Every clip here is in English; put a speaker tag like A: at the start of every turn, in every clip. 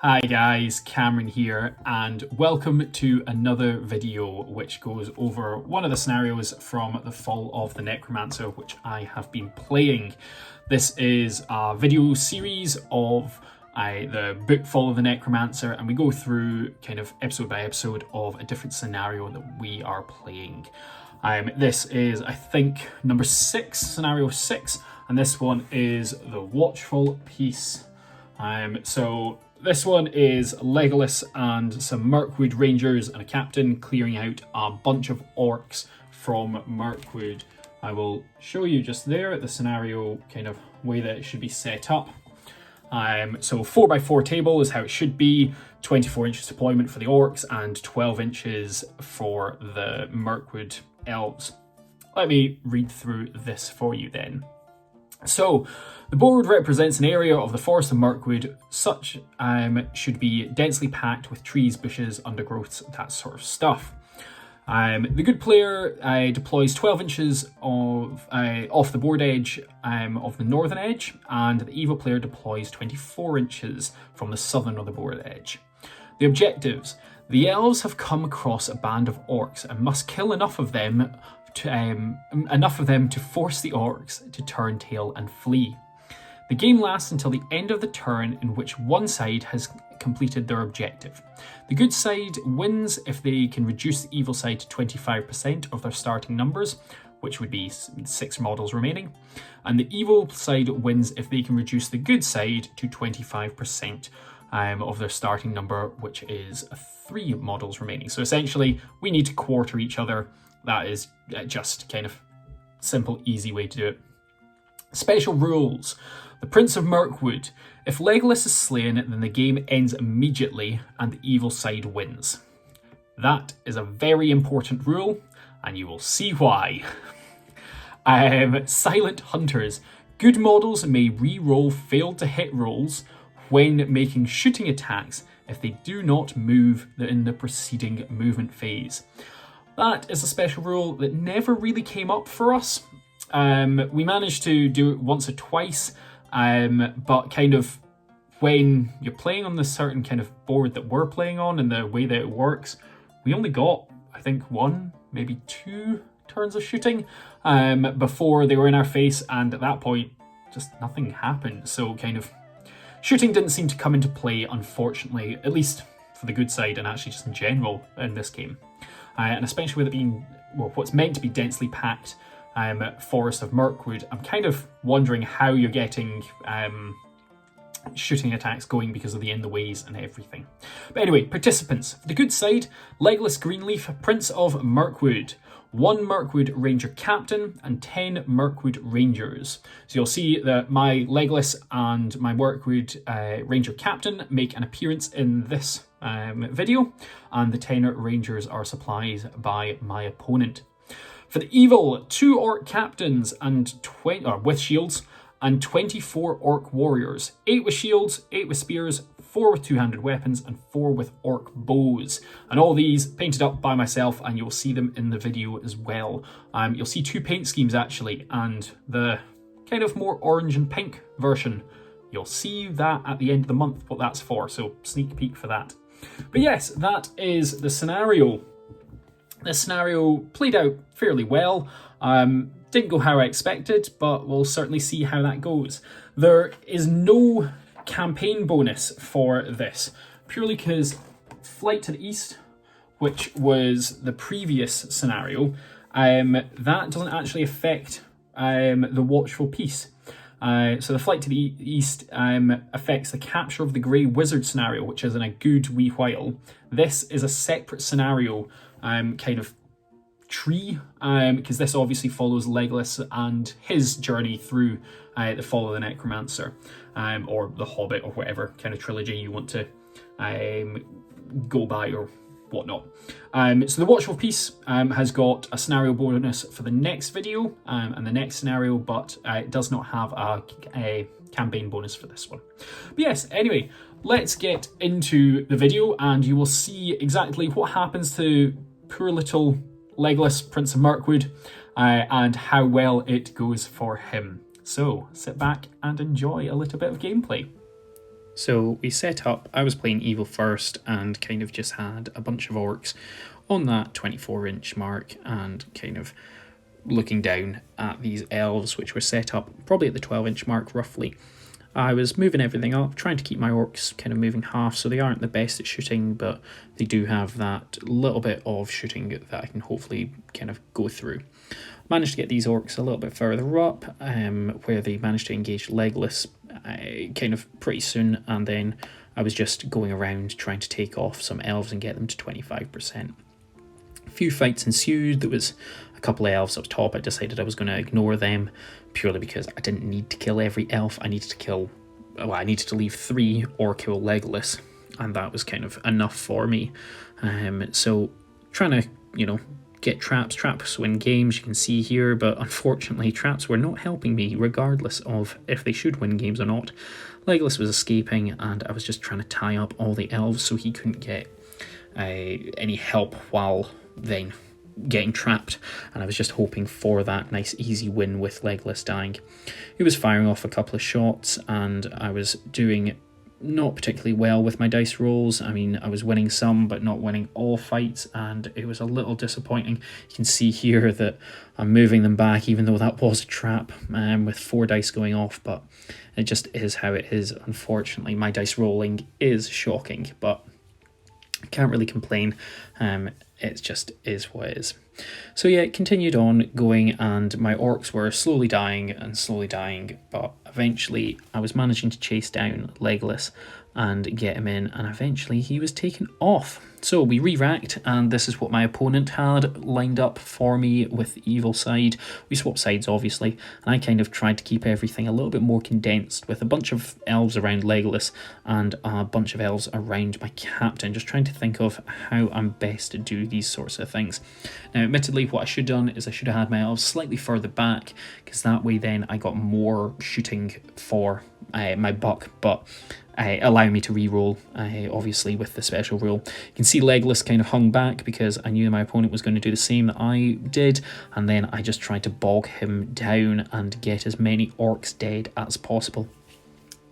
A: Hi guys, Cameron here, and welcome to another video which goes over one of the scenarios from the Fall of the Necromancer which I have been playing. This is a video series of the book Fall of the Necromancer, and we go through kind of episode by episode of a different scenario that we are playing. This is, I think, scenario 6, and this one is the Watchful piece. So this one is Legolas and some Mirkwood Rangers and a captain clearing out a bunch of orcs from Mirkwood. I will show you just there the scenario kind of way that it should be set up. So 4x4 table is how it should be, 24 inches deployment for the orcs and 12 inches for the Mirkwood elves. Let me read through this for you then. So, the board represents an area of the Forest of Mirkwood. Such should be densely packed with trees, bushes, undergrowths, that sort of stuff. The good player deploys 12 inches off the board edge of the northern edge, and the evil player deploys 24 inches from the southern of the board edge. The objectives. The elves have come across a band of orcs and must kill enough of them to force the orcs to turn tail and flee. The game lasts until the end of the turn in which one side has completed their objective. The good side wins if they can reduce the evil side to 25% of their starting numbers, which would be 6 models remaining, and the evil side wins if they can reduce the good side to 25% of their starting number, which is 3 models remaining. So essentially, we need to quarter each other. That is just kind of simple, easy way to do it. Special rules. The Prince of Mirkwood. If Legolas is slain, then the game ends immediately and the evil side wins. That is a very important rule, and you will see why. Silent Hunters. Good models may re-roll failed to hit rolls when making shooting attacks if they do not move in the preceding movement phase. That is a special rule that never really came up for us. We managed to do it once or twice, but kind of when you're playing on this certain kind of board that we're playing on and the way that it works, we only got, I think, 1, maybe 2 turns of shooting before they were in our face, and at that point, just nothing happened. So kind of shooting didn't seem to come into play, unfortunately, at least for the good side and actually just in general in this game. And especially with it being, well, what's meant to be densely packed Forest of Mirkwood, I'm kind of wondering how you're getting shooting attacks going because of the in the ways and everything. But anyway, participants. For the good side, Legolas Greenleaf, Prince of Mirkwood. 1 Mirkwood Ranger Captain and 10 Mirkwood Rangers. So you'll see that my Legolas and my Mirkwood Ranger Captain make an appearance in this video, and the 10 Rangers are supplied by my opponent. For the evil, 2 Orc Captains and with shields, and 24 Orc Warriors. 8 with shields, 8 with spears, 4 with two-handed weapons, and 4 with orc bows. And all these painted up by myself, and you'll see them in the video as well. You'll see 2 paint schemes actually, and the kind of more orange and pink version. You'll see that at the end of the month, what that's for, so sneak peek for that. But yes, that is the scenario. This scenario played out fairly well. Didn't go how I expected, but we'll certainly see how that goes. There is no campaign bonus for this, purely because Flight to the East, which was the previous scenario, that doesn't actually affect the Watchful piece. So the Flight to the East affects the Capture of the Grey Wizard scenario, which is in a good wee while. This is a separate scenario, kind of tree, because this obviously follows Legolas and his journey through the Fall of the Necromancer, or the Hobbit, or whatever kind of trilogy you want to go by or whatnot. So the Watchful piece has got a scenario bonus for the next video and the next scenario, but it does not have a campaign bonus for this one. But yes, anyway, let's get into the video and you will see exactly what happens to poor little Legolas, Prince of Mirkwood, and how well it goes for him. So sit back and enjoy a little bit of gameplay. So we set up, I was playing Evil first and kind of just had a bunch of orcs on that 24-inch mark and kind of looking down at these elves which were set up probably at the 12-inch mark roughly. I was moving everything up, trying to keep my orcs kind of moving half, so they aren't the best at shooting, but they do have that little bit of shooting that I can hopefully kind of go through. Managed to get these orcs a little bit further up, where they managed to engage Legolas kind of pretty soon, and then I was just going around trying to take off some elves and get them to 25%. A few fights ensued. There was a couple of elves up top. I decided I was going to ignore them purely because I didn't need to kill every elf. I needed to leave 3 or kill Legolas, and that was kind of enough for me. So trying to, get traps win games, you can see here, but unfortunately traps were not helping me regardless of if they should win games or not. Legolas was escaping and I was just trying to tie up all the elves so he couldn't get any help while then getting trapped, and I was just hoping for that nice easy win with Legolas dying. He was firing off a couple of shots and I was doing not particularly well with my dice rolls. I mean, I was winning some but not winning all fights, and it was a little disappointing. You can see here that I'm moving them back even though that was a trap, with 4 dice going off, but it just is how it is. Unfortunately, my dice rolling is shocking, but I can't really complain. It just is what it is. So yeah, it continued on going and my orcs were slowly dying, but eventually I was managing to chase down Legolas and get him in, and eventually he was taken off. So we re-racked, and this is what my opponent had lined up for me with the evil side. We swapped sides, obviously, and I kind of tried to keep everything a little bit more condensed with a bunch of elves around Legolas and a bunch of elves around my captain, just trying to think of how I'm best to do these sorts of things. Now, admittedly, what I should have done is I should have had my elves slightly further back, because that way then I got more shooting for my buck, but allowing me to re-roll, obviously, with the special rule. You can see Legolas kind of hung back because I knew my opponent was going to do the same that I did, and then I just tried to bog him down and get as many orcs dead as possible.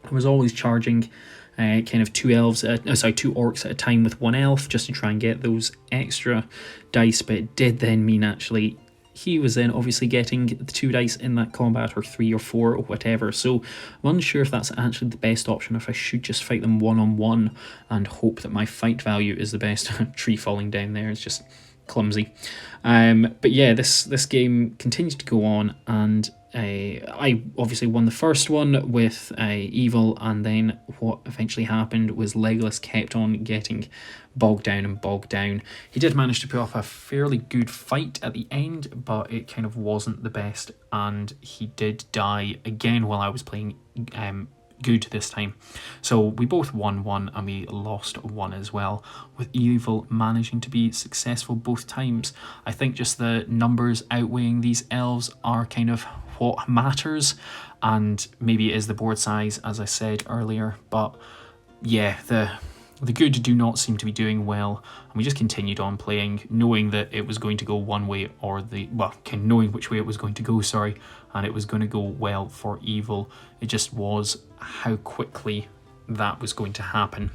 A: I was always charging kind of 2 orcs at a time with 1 elf just to try and get those extra dice, but it did then mean actually he was then obviously getting the 2 dice in that combat, or 3 or 4 or whatever, so I'm unsure if that's actually the best option, if I should just fight them one-on-one and hope that my fight value is the best. Tree falling down there is just clumsy. But yeah, this game continues to go on, and I obviously won the first one with Evil, and then what eventually happened was Legolas kept on getting bogged down. He did manage to put up a fairly good fight at the end, but it kind of wasn't the best, and he did die again while I was playing good this time. So we both won 1 and we lost 1 as well, with Evil managing to be successful both times. I think just the numbers outweighing these elves are kind of what matters, and maybe it is the board size, as I said earlier, but yeah, the good do not seem to be doing well, and we just continued on playing, knowing that it was going to go one way or knowing which way it was going to go, and it was going to go well for Evil. It just was how quickly that was going to happen.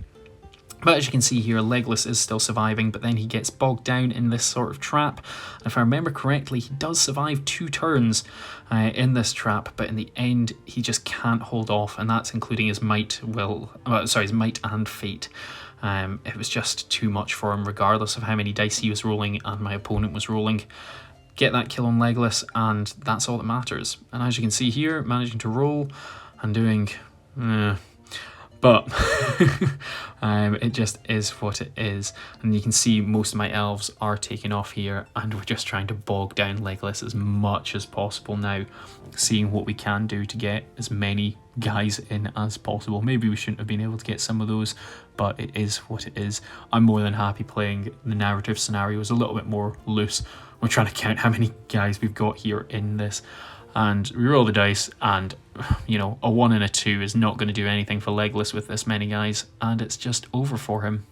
A: But as you can see here, Legolas is still surviving, but then he gets bogged down in this sort of trap. And if I remember correctly, he does survive 2 turns in this trap, but in the end, he just can't hold off, and that's including his might and fate. It was just too much for him, regardless of how many dice he was rolling and my opponent was rolling. Get that kill on Legolas, and that's all that matters. And as you can see here, managing to roll and doing... but it just is what it is, and you can see most of my elves are taking off here, and we're just trying to bog down Legolas as much as possible now, seeing what we can do to get as many guys in as possible. Maybe we shouldn't have been able to get some of those, but it is what it is. I'm more than happy playing the narrative scenarios a little bit more loose. We're trying to count how many guys we've got here in this, and we roll the dice, and a 1 and a 2 is not going to do anything for Legolas with this many guys, and it's just over for him.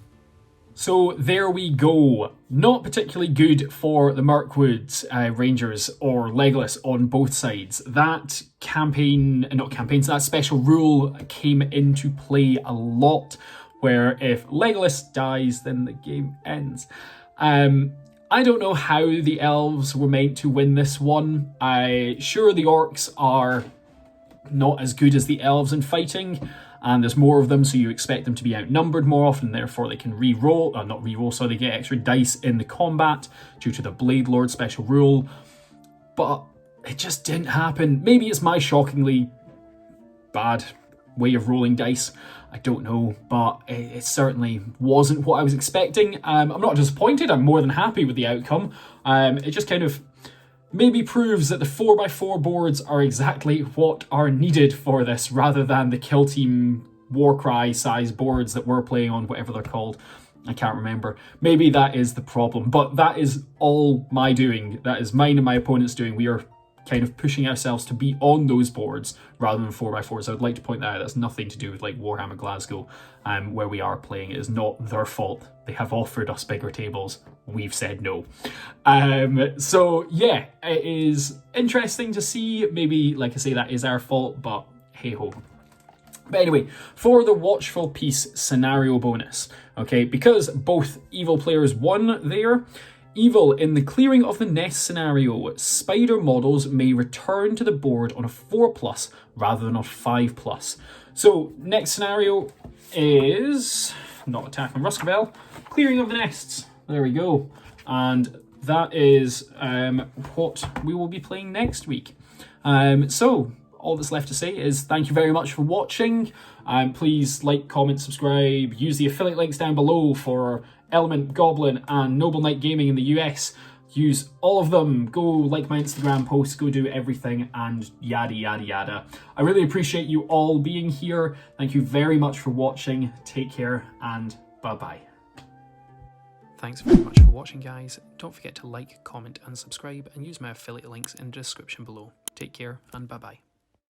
A: So there we go. Not particularly good for the Mirkwood Rangers or Legolas on both sides. That that special rule came into play a lot, where if Legolas dies, then the game ends. I don't know how the elves were meant to win this one. Sure, the orcs are not as good as the elves in fighting, and there's more of them, so you expect them to be outnumbered more often, therefore they can they get extra dice in the combat due to the Blade Lord special rule. But it just didn't happen. Maybe it's my shockingly bad way of rolling dice. I don't know, but it certainly wasn't what I was expecting. I'm not disappointed, I'm more than happy with the outcome. It just kind of maybe proves that the 4x4 boards are exactly what are needed for this, rather than the Kill Team Warcry size boards that we're playing on, whatever they're called. I can't remember. Maybe that is the problem, but that is all my doing. That is mine and my opponent's doing. We are kind of pushing ourselves to be on those boards rather than 4x4s. I would like to point that out. That's nothing to do with like Warhammer Glasgow, where we are playing. It is not their fault. They have offered us bigger tables. We've said no. So yeah, it is interesting to see. Maybe, like I say, that is our fault, but hey ho. But anyway, for the Watchful piece scenario bonus, okay, because both evil players won there, evil in the clearing of the nest scenario, spider models may return to the board on a 4+ rather than on 5+. So next scenario is not attack on Ruscabel, clearing of the nests. There we go. And that is what we will be playing next week. So all that's left to say is thank you very much for watching. Please like, comment, subscribe, use the affiliate links down below for Element, Goblin, and Noble Knight Gaming in the US. Use all of them. Go like my Instagram posts, go do everything, and yada yada yada. I really appreciate you all being here. Thank you very much for watching. Take care, and bye-bye. Thanks very much for watching, guys. Don't forget to like, comment, and subscribe, and use my affiliate links in the description below. Take care, and bye-bye.